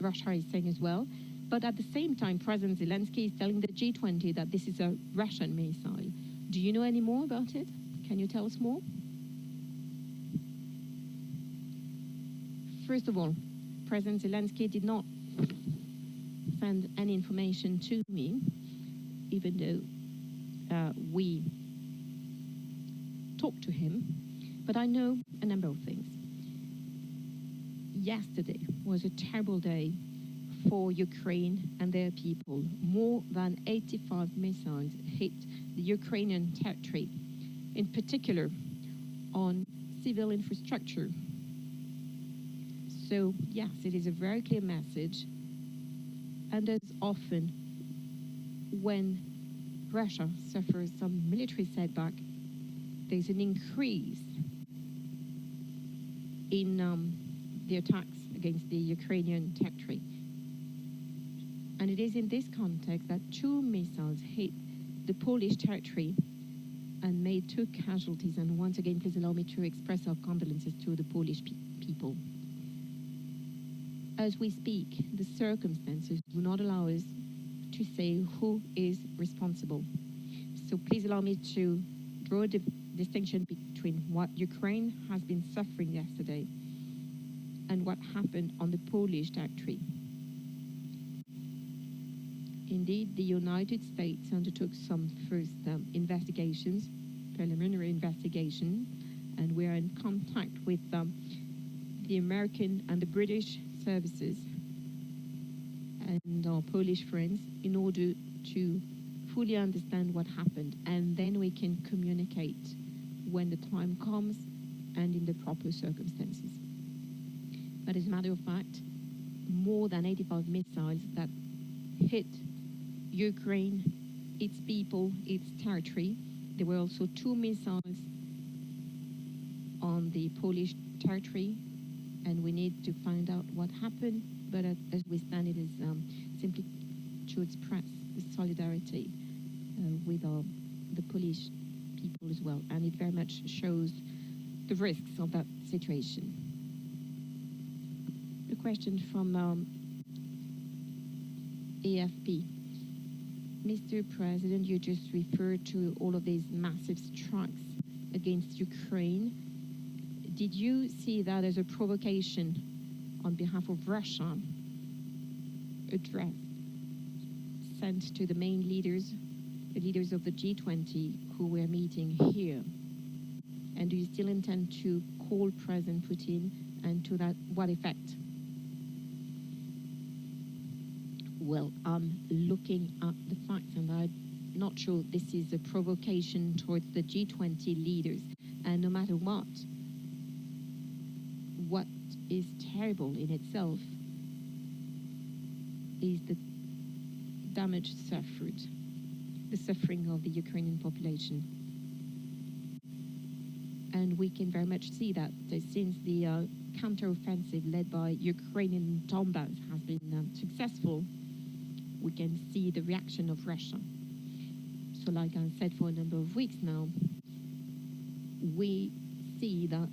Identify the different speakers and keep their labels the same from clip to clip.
Speaker 1: Russia is saying as well. But at the same time, President Zelensky is telling the G20 that this is a Russian missile. Do you know any more about it? Can you tell us more? First of all, President Zelensky did not send any information to me, even though we talked to him, but I know a number of things. Yesterday was a terrible day for Ukraine and their people. More than 85 missiles hit the Ukrainian territory, in particular on civil infrastructure. So yes, it is a very clear message, and as often when Russia suffers some military setback, there's an increase in the attacks against the Ukrainian territory. And it is in this context that 2 missiles hit the Polish territory and made 2 casualties. And once again, please allow me to express our condolences to the Polish people. As we speak, the circumstances do not allow us to say who is responsible. So please allow me to draw a distinction between what Ukraine has been suffering yesterday and what happened on the Polish territory. Indeed, the United States undertook some first investigations, preliminary investigation, and we are in contact with the American and the British services and our Polish friends in order to fully understand what happened, and then we can communicate when the time comes and in the proper circumstances. But as a matter of fact, more than 85 missiles that hit Ukraine, its people, its territory. There were also 2 missiles on the Polish territory, and we need to find out what happened. But as we stand, it is simply to express the solidarity with the Polish people as well. And it very much shows the risks of that situation. A question from AFP. Mr. President, you just referred to all of these massive strikes against Ukraine. Did you see that as a provocation on behalf of Russia, address sent to the main leaders, the leaders of the G20 who were meeting here? And do you still intend to call President Putin, and to that what effect? Well, I'm looking at the facts, and I'm not sure this is a provocation towards the G20 leaders. And no matter what is terrible in itself is the damage suffered, the suffering of the Ukrainian population. And we can very much see that since the counteroffensive led by Ukrainian Donbass has been successful, we can see the reaction of Russia. So like I said, for a number of weeks now, we see that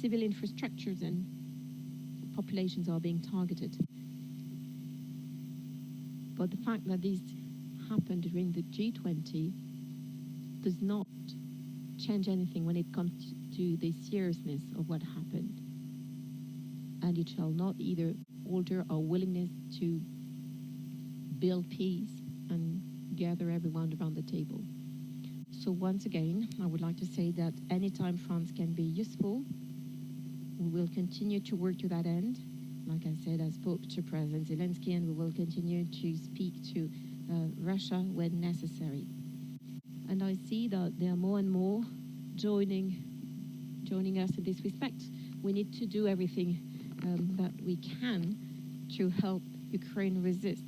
Speaker 1: civil infrastructures and populations are being targeted. But the fact that this happened during the G20 does not change anything when it comes to the seriousness of what happened. And it shall not either alter our willingness to build peace and gather everyone around the table. So once again, I would like to say that anytime France can be useful, we will continue to work to that end. Like I said, I spoke to President Zelensky, and we will continue to speak to Russia when necessary. And I see that there are more and more joining us in this respect. We need to do everything that we can to help Ukraine resist.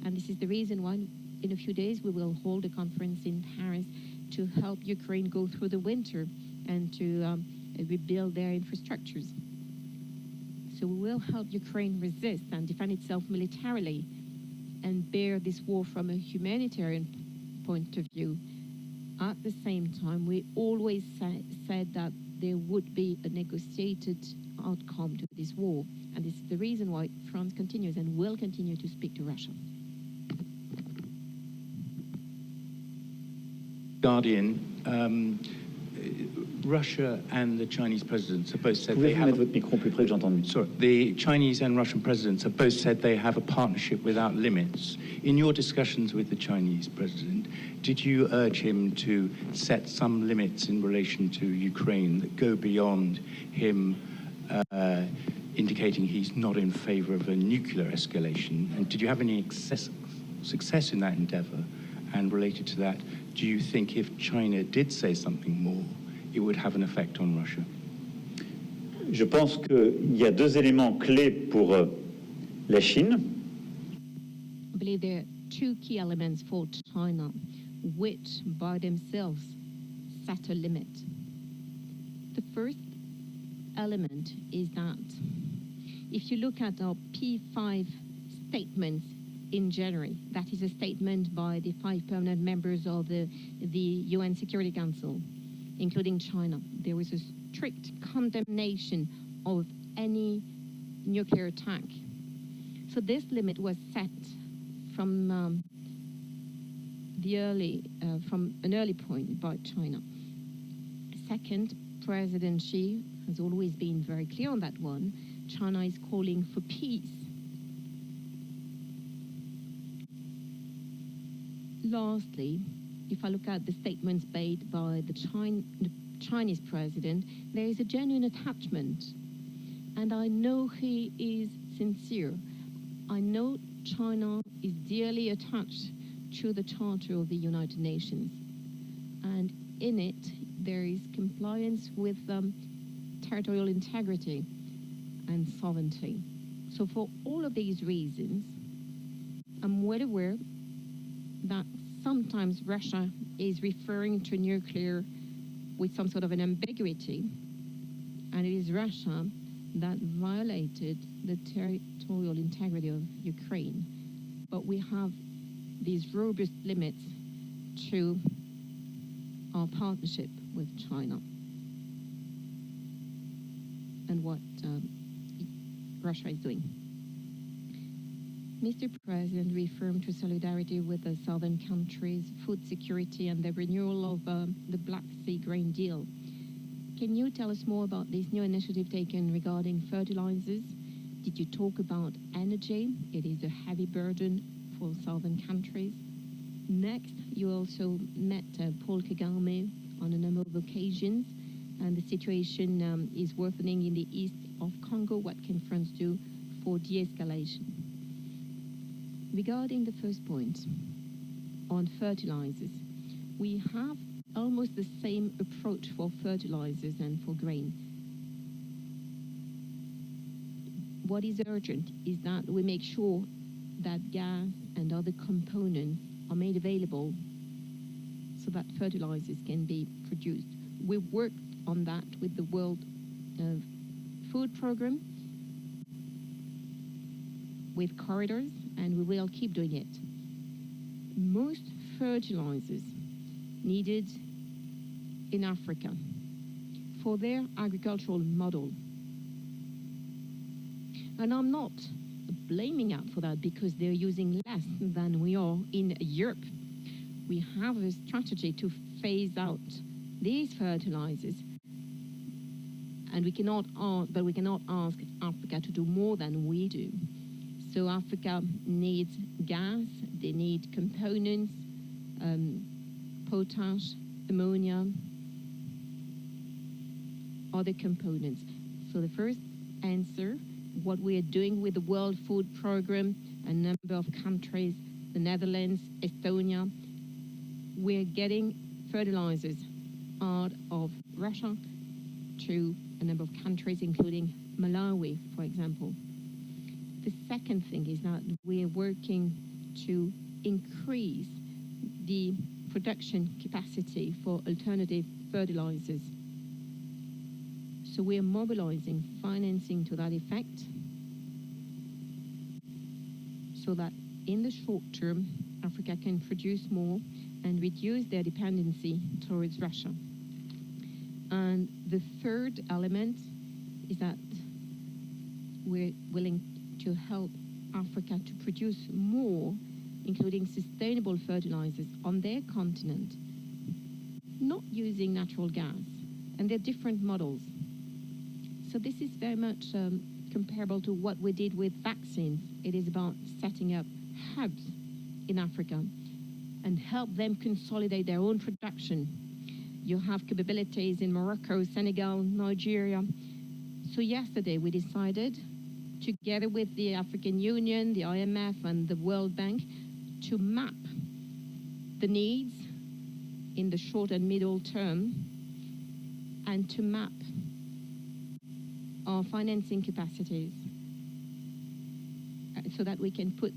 Speaker 1: And this is the reason why in a few days we will hold a conference in Paris to help Ukraine go through the winter and to rebuild their infrastructures. So we will help Ukraine resist and defend itself militarily and bear this war from a humanitarian point of view. At the same time, we always said that there would be a negotiated outcome to this war. And this is the reason why France continues and will continue to speak to Russia.
Speaker 2: Guardian, Russia and the Chinese presidents have both said they have.
Speaker 3: Mettre votre micro plus près que j'entende mieux.
Speaker 2: Sorry, the Chinese and Russian presidents have both said they have a partnership without limits. In your discussions with the Chinese president, did you urge him to set some limits in relation to Ukraine that go beyond him indicating he's not in favor of a nuclear escalation? And did you have any success in that endeavor? And related to that, do you think if China did say something more, it would have an effect on Russia?
Speaker 3: Je pense qu'il y a deux éléments clés pour la Chine.
Speaker 1: I believe there are two key elements for China, which by themselves set a limit. The first element is that if you look at our P5 statements in January, that is a statement by the 5 permanent members of the UN Security Council, including China. There was a strict condemnation of any nuclear attack. So this limit was set from an early point by China. Second, President Xi has always been very clear on that one. China is calling for peace. Lastly, if I look at the statements made by the Chinese president, there is a genuine attachment. And I know he is sincere. I know China is dearly attached to the Charter of the United Nations. And in it, there is compliance with territorial integrity and sovereignty. So for all of these reasons, I'm well aware that sometimes Russia is referring to nuclear with some sort of an ambiguity, and it is Russia that violated the territorial integrity of Ukraine. But we have these robust limits to our partnership with China and what Russia is doing. Mr. President reaffirmed to solidarity with the southern countries, food security, and the renewal of the Black Sea grain deal. Can you tell us more about this new initiative taken regarding fertilizers? Did you talk about energy? It is a heavy burden for southern countries. Next, you also met Paul Kagame on a number of occasions, and the situation is worsening in the east of Congo. What can France do for de-escalation? Regarding the first point on fertilizers, we have almost the same approach for fertilizers and for grain. What is urgent is that we make sure that gas and other components are made available so that fertilizers can be produced. We worked on that with the World Food Programme, with corridors, and we will keep doing it. Most fertilizers needed in Africa for their agricultural model. And I'm not blaming out for that because they're using less than we are in Europe. We have a strategy to phase out these fertilizers, and we cannot ask Africa to do more than we do. So Africa needs gas, they need components, potash, ammonia, other components. So the first answer, what we are doing with the World Food Programme, a number of countries, the Netherlands, Estonia, we're getting fertilizers out of Russia to a number of countries, including Malawi, for example. The second thing is that we're working to increase the production capacity for alternative fertilizers. So we are mobilizing financing to that effect so that in the short term, Africa can produce more and reduce their dependency towards Russia. And the third element is that we're willing to help Africa to produce more, including sustainable fertilizers on their continent, not using natural gas. And they're different models. So this is very much comparable to what we did with vaccines. It is about setting up hubs in Africa and help them consolidate their own production. You have capabilities in Morocco, Senegal, Nigeria. So yesterday we decided, together with the African Union, the IMF and the World Bank, to map the needs in the short and middle term and to map our financing capacities so that we can put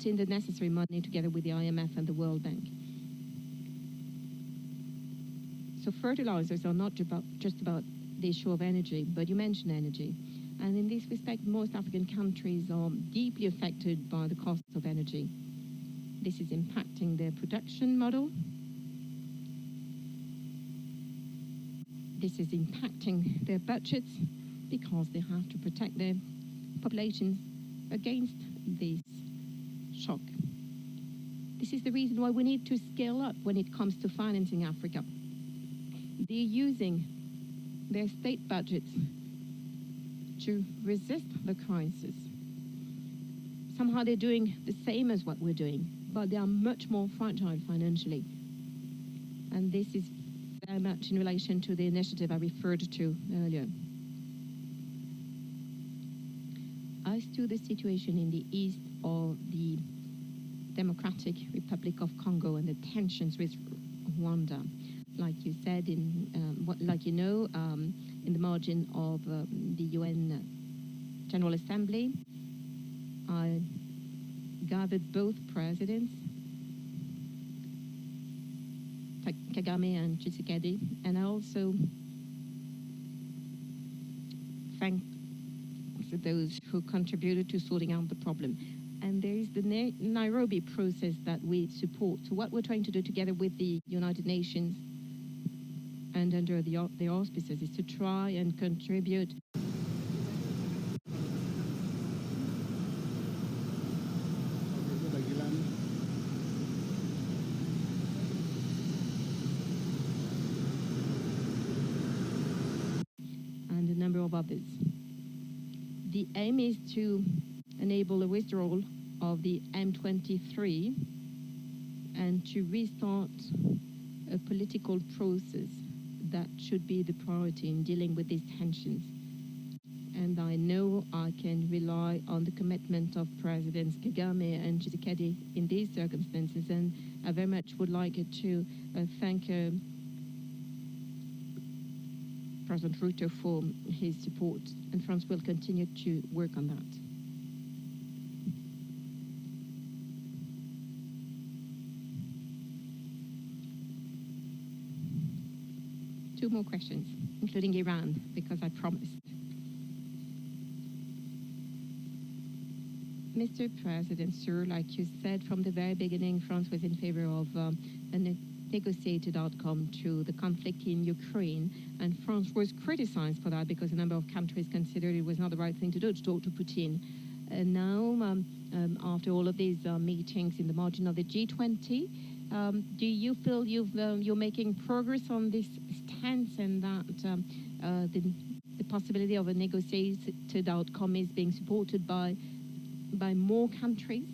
Speaker 1: in the necessary money together with the IMF and the World Bank. So fertilizers are not just about the issue of energy, but you mentioned energy. And in this respect, most African countries are deeply affected by the cost of energy. This is impacting their production model. This is impacting their budgets because they have to protect their populations against this shock. This is the reason why we need to scale up when it comes to financing Africa. They're using their state budgets to resist the crisis. Somehow they're doing the same as what we're doing, but they are much more fragile financially. And this is very much in relation to the initiative I referred to earlier. As to the situation in the east of the Democratic Republic of Congo and the tensions with Rwanda, like you said, in the margin of the UN General Assembly, I gathered both presidents, Kagame and Tshisekedi, and I also thanked those who contributed to sorting out the problem. And there is the Nairobi process that we support. So what we're trying to do together with the United Nations and under the auspices is to try and contribute and a number of others. The aim is to enable a withdrawal of the M23 and to restart a political process that should be the priority in dealing with these tensions. And I know I can rely on the commitment of Presidents Kagame and Tshisekedi in these circumstances, and I very much would like to thank President Ruto for his support, and France will continue to work on that. Two more questions, including Iran, because I promised. Mr. President, sir, like you said from the very beginning, France was in favor of a negotiated outcome to the conflict in Ukraine, and France was criticized for that because a number of countries considered it was not the right thing to do, to talk to Putin. And now, after all of these meetings in the margin of the G20, do you feel you're making progress on this stance, and that the possibility of a negotiated outcome is being supported by more countries?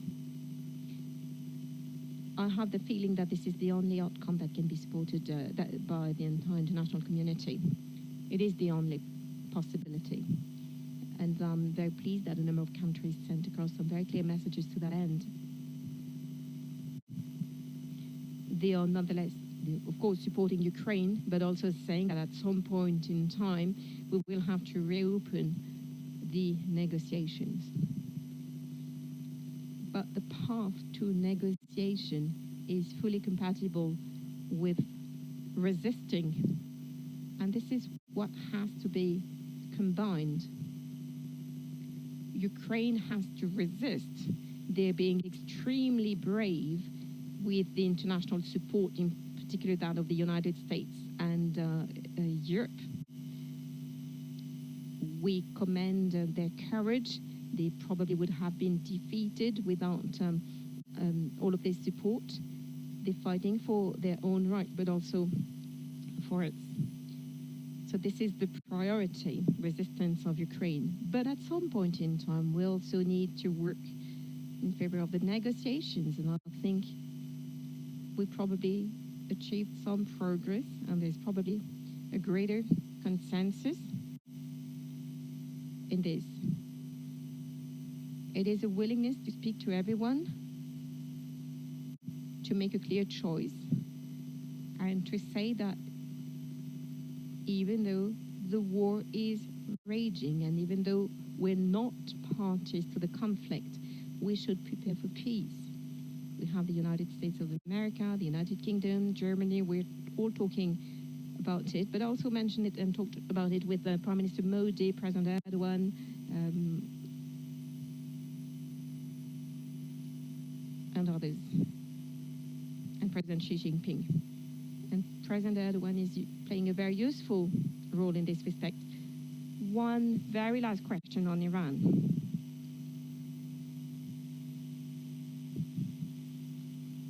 Speaker 1: I have the feeling that this is the only outcome that can be supported by the entire international community. It is the only possibility. And I'm very pleased that a number of countries sent across some very clear messages to that end. They are nonetheless, of course, supporting Ukraine, but also saying that at some point in time, we will have to reopen the negotiations. But the path to negotiation is fully compatible with resisting. And this is what has to be combined. Ukraine has to resist. They're being extremely brave with the international support, in particular that of the United States and and Europe. We commend their courage. They probably would have been defeated without all of this support. They're fighting for their own right, but also for us. So this is the priority, resistance of Ukraine. But at some point in time, we also need to work in favor of the negotiations. And I think we probably achieved some progress, and there's probably a greater consensus in this. It is a willingness to speak to everyone, to make a clear choice, and to say that even though the war is raging and even though we're not parties to the conflict, we should prepare for peace. We have the United States of America, the United Kingdom, Germany. We're all talking about it, but I also mentioned it and talked about it with Prime Minister Modi, President Erdogan, and others, and President Xi Jinping. And President Erdogan is playing a very useful role in this respect. One very last question on Iran.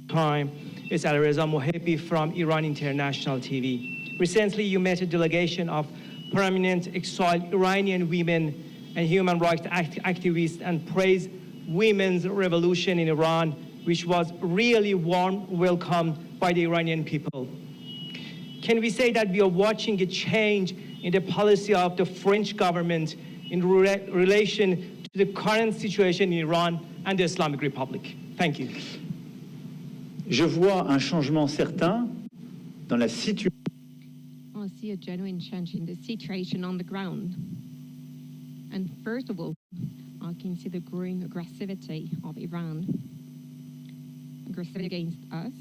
Speaker 4: Time is Alireza Mohebi from Iran International TV. Recently, you met a delegation of prominent exiled Iranian women and human rights activists and praised women's revolution in Iran, which was really warm welcome by the Iranian people. Can we say that we are watching a change in the policy of the French government in relation to the current situation in Iran and the Islamic Republic? Thank you.
Speaker 3: Je vois un changement certain dans la situation.
Speaker 1: I see a genuine change in the situation on the ground. And first of all, I can see the growing aggressivity of Iran. Aggressivity against us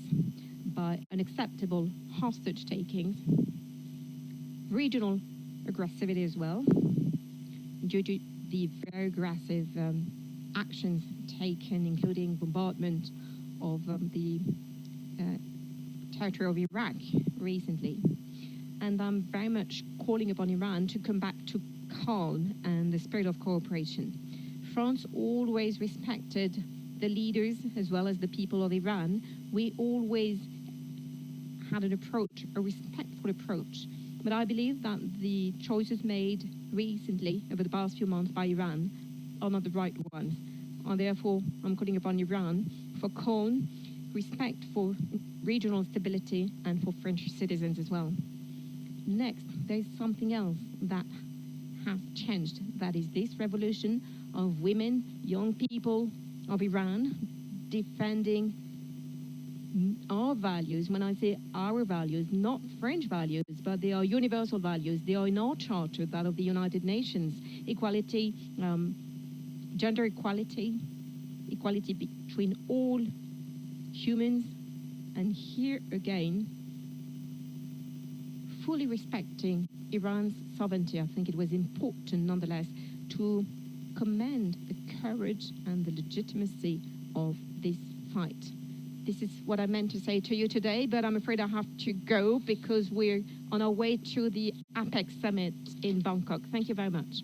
Speaker 1: by unacceptable hostage takings, regional aggressivity as well, due to the very aggressive actions taken, including bombardment of the territory of Iraq recently. And I'm very much calling upon Iran to come back to calm and the spirit of cooperation. France always respected the leaders as well as the people of Iran. We always had an approach, a respectful approach. But I believe that the choices made recently over the past few months by Iran are not the right ones. And therefore, I'm calling upon Iran for calm, respect for regional stability, and for French citizens as well. Next, there's something else that has changed. That is this revolution of women, young people of Iran defending our values. When I say our values, not French values, but they are universal values. They are in our charter, that of the United Nations. Equality, gender equality, equality between all humans, and here again, fully respecting Iran's sovereignty. I think it was important, nonetheless, to commend the courage and the legitimacy of this fight. This is what I meant to say to you today, but I'm afraid I have to go because we're on our way to the APEC summit in Bangkok. Thank you very much.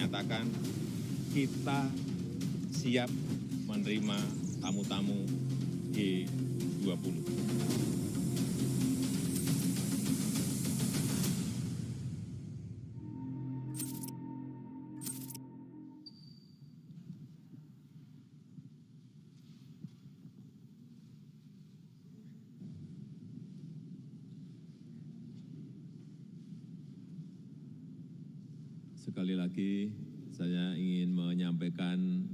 Speaker 5: menyatakan kita siap menerima tamu-tamu G20.
Speaker 6: Sekali lagi saya ingin menyampaikan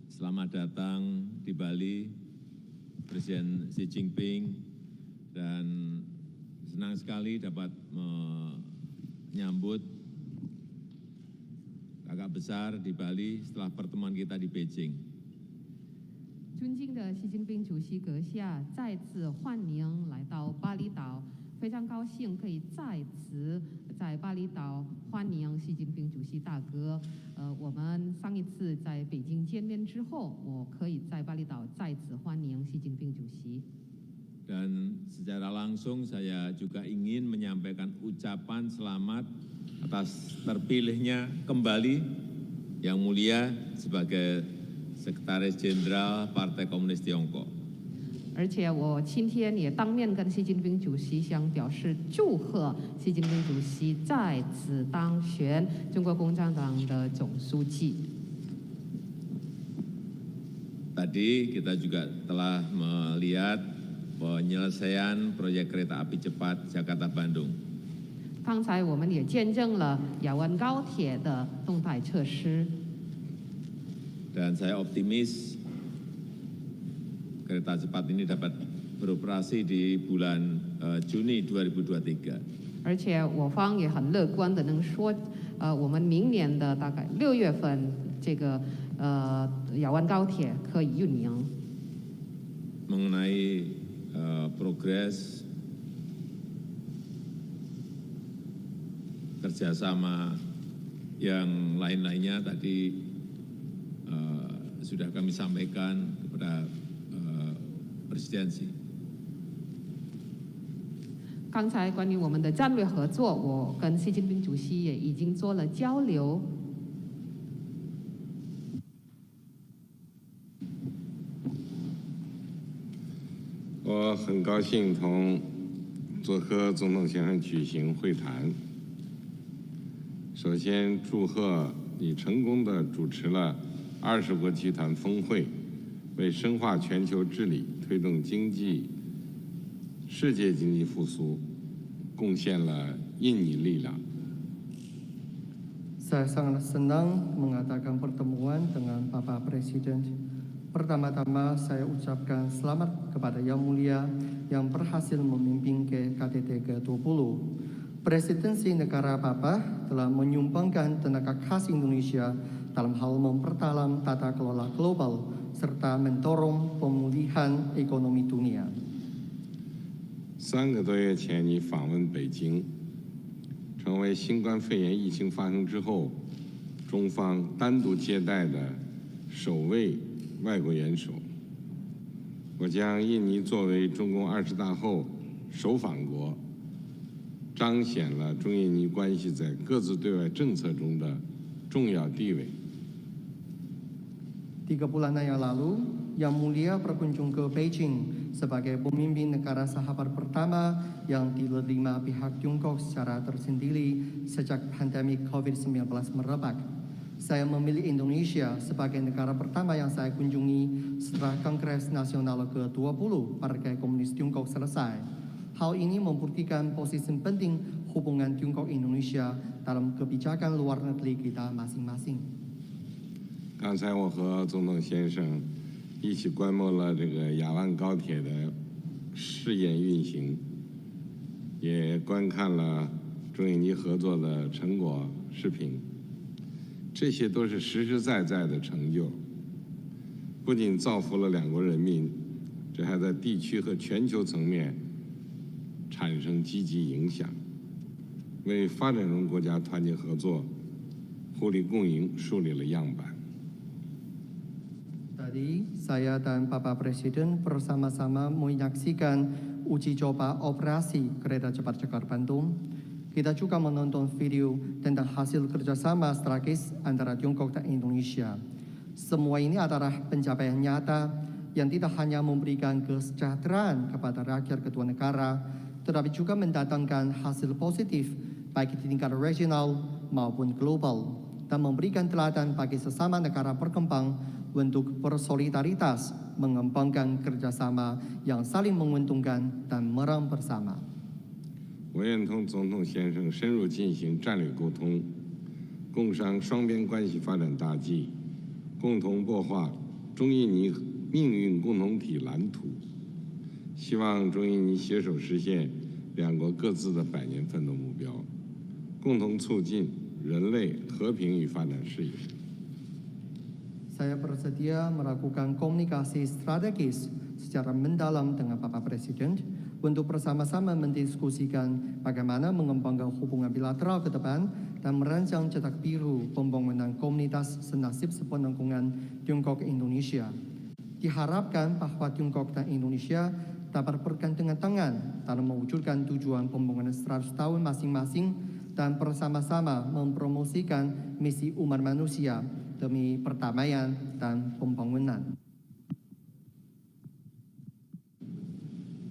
Speaker 6: selamat datang di Bali Presiden Xi Jinping, dan senang sekali dapat menyambut kakak besar di Bali setelah pertemuan kita di Beijing.
Speaker 7: 尊敬的习近平主席阁下再次欢迎来到巴厘岛，非常高兴可以再次在巴厘岛欢迎习近平主席大哥。我们上一次在北京见面之后，我可以在巴厘岛再次欢迎习近平主席。
Speaker 6: Dan secara langsung saya juga ingin menyampaikan ucapan selamat atas terpilihnya kembali Yang Mulia sebagai Sekretaris Jenderal Partai Komunis Tiongkok.
Speaker 7: 而且我今天也当面跟习近平主席想表示祝贺习近平主席再次当选中国共产党的总书记。
Speaker 6: Tadi kita juga telah melihat penyelesaian proyek kereta api cepat Jakarta-Bandung.
Speaker 7: 刚才我们也见证了亚湾高铁的动态设施。
Speaker 6: Dan saya optimis kereta cepat ini dapat beroperasi di bulan Juni 2023.
Speaker 7: 而且我方也很乐观的能说，我们明年的大概6月份，这个亚湾高铁可以运营。
Speaker 6: Mengenai progres kerjasama yang lain-lainnya tadi sudah kami sampaikan kepada presidensi.
Speaker 7: 刚才关于我们的战略合作，我跟习近平主席也已经做了交流。
Speaker 8: 我很高兴做和总统先生举行会谈。首先祝贺你成功地主持了20国集团峰会，为深化全球治理、推动世界经济复苏贡献了印尼力量。
Speaker 9: Saya sangat senang mengadakan pertemuan dengan Bapak Presiden. Pertama-tama saya ucapkan selamat kepada Yang Mulia yang berhasil memimpin ke KTT G20. Presidensi negara Bapak telah menyumbangkan tenaga khas Indonesia dalam hal memperdalam tata kelola global serta mendorong pemulihan ekonomi dunia.
Speaker 8: 3个多月前，你访问北京，成为新冠肺炎疫情发生之后，中方单独接待的首位外国元首。我将印尼作为中共20大后首访国，彰显了中印尼关系在各自对外政策中的重要地位。
Speaker 9: 3 bulan yang lalu, Yang Mulia berkunjung ke Beijing sebagai pemimpin negara sahabat pertama yang diterima pihak Tiongkok secara tersendiri sejak pandemi COVID-19 merebak. Saya memilih Indonesia sebagai negara pertama yang saya kunjungi setelah Kongres Nasional ke-20 Partai Komunis Tiongkok selesai. Hal ini membuktikan posisi penting hubungan Tiongkok-Indonesia dalam kebijakan luar negeri kita masing-masing.
Speaker 8: 刚才我和总统先生一起观摩了这个亚湾高铁的试验运行，也观看了中印尼合作的成果视频，这些都是实实在在的成就，不仅造福了两国人民，这还在地区和全球层面产生积极影响，为发展中国家团结合作、互利共赢树立了样板。
Speaker 9: Tadi saya dan Bapak Presiden bersama-sama menyaksikan uji coba operasi kereta cepat Jakarta-Bandung. Kita juga menonton video tentang hasil kerjasama strategis antara Tiongkok dan Indonesia. Semua ini adalah pencapaian nyata yang tidak hanya memberikan kesejahteraan kepada rakyat kedua negara, tetapi juga mendatangkan hasil positif baik di tingkat regional maupun global, dan memberikan teladan bagi sesama negara berkembang untuk bersolidaritas mengembangkan kerjasama yang saling menguntungkan dan merang bersama.
Speaker 8: 我愿同总统先生深入进行战略沟通，共商双边关系发展大计，共同擘画中印尼命运共同体蓝图。希望中印尼携手实现两国各自的100年奋斗目标，共同促进人类和平与发展事业。
Speaker 9: Saya bersedia melakukan komunikasi strategis secara mendalam dengan Bapak Presiden untuk bersama-sama mendiskusikan bagaimana mengembangkan hubungan bilateral ke depan dan merancang cetak biru pembangunan komunitas senasib sepenanggungan Tiongkok-Indonesia. Diharapkan bahwa Tiongkok dan Indonesia dapat bergandengan tangan dalam mewujudkan tujuan pembangunan 100 tahun masing-masing dan bersama-sama mempromosikan misi umat manusia demi perdamaian dan pembangunan.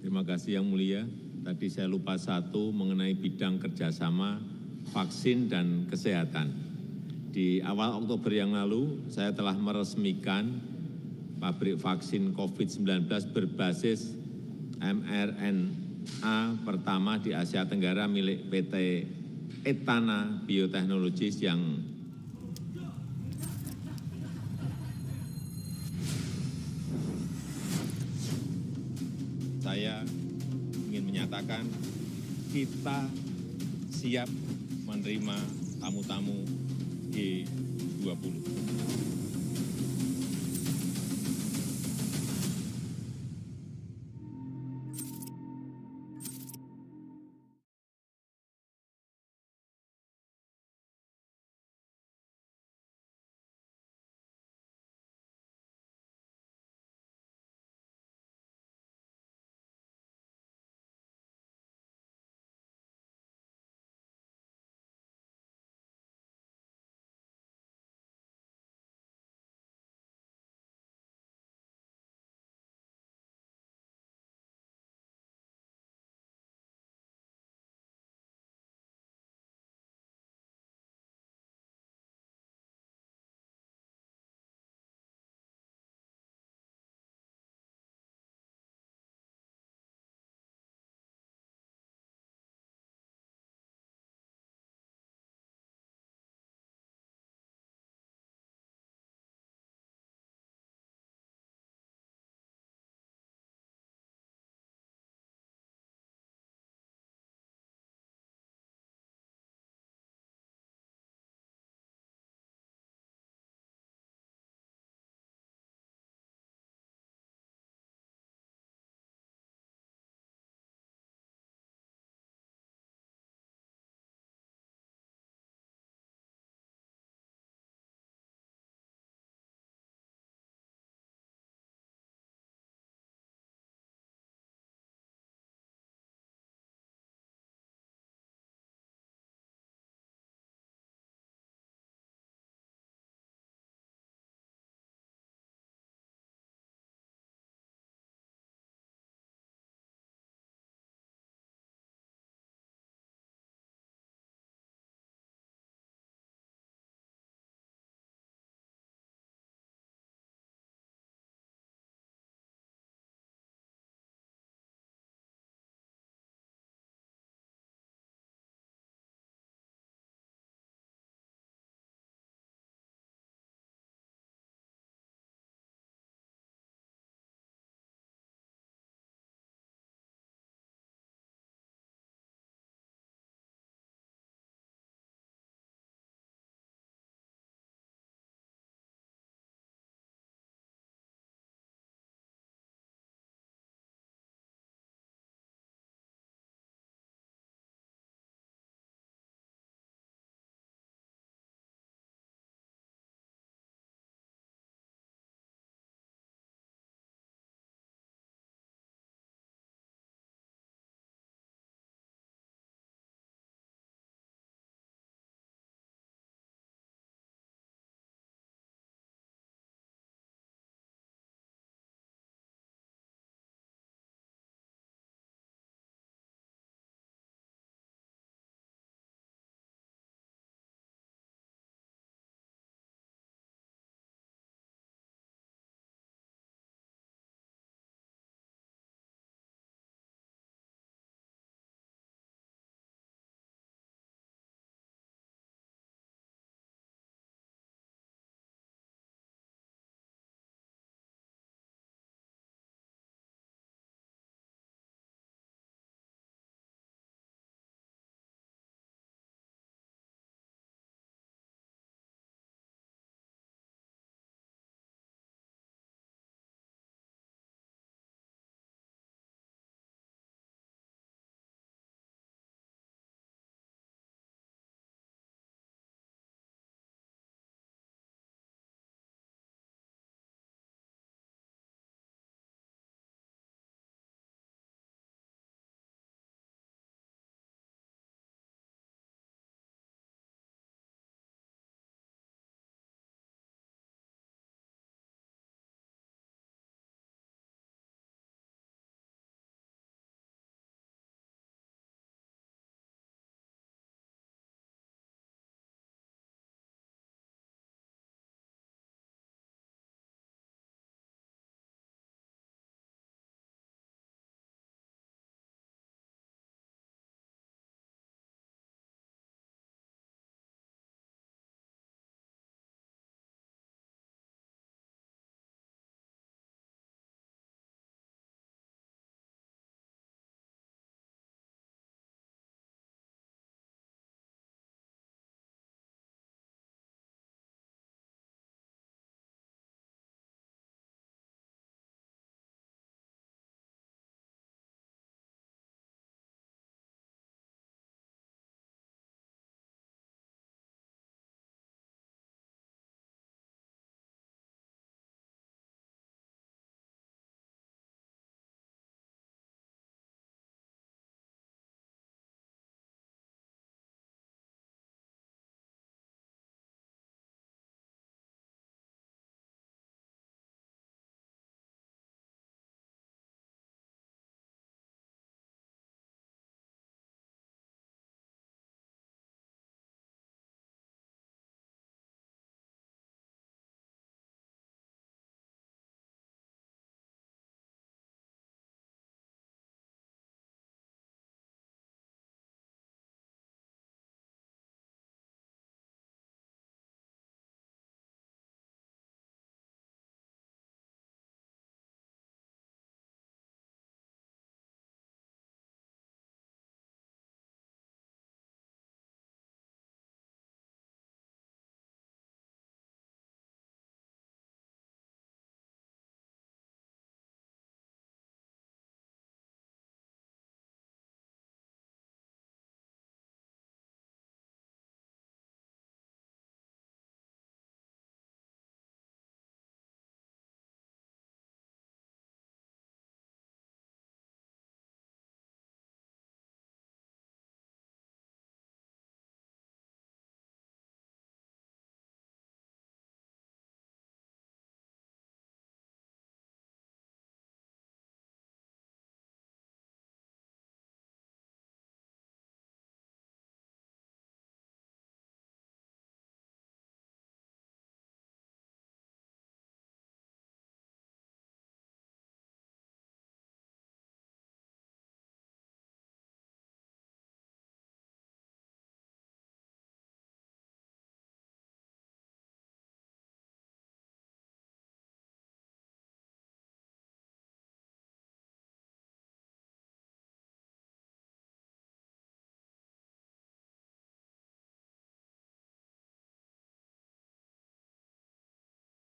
Speaker 5: Terima kasih Yang Mulia. Tadi saya lupa satu mengenai bidang kerjasama vaksin dan kesehatan. Di awal Oktober yang lalu, saya telah meresmikan pabrik vaksin COVID-19 berbasis mRNA pertama di Asia Tenggara milik PT Etana Biotechnologies yang saya ingin menyatakan kita siap menerima tamu-tamu G20.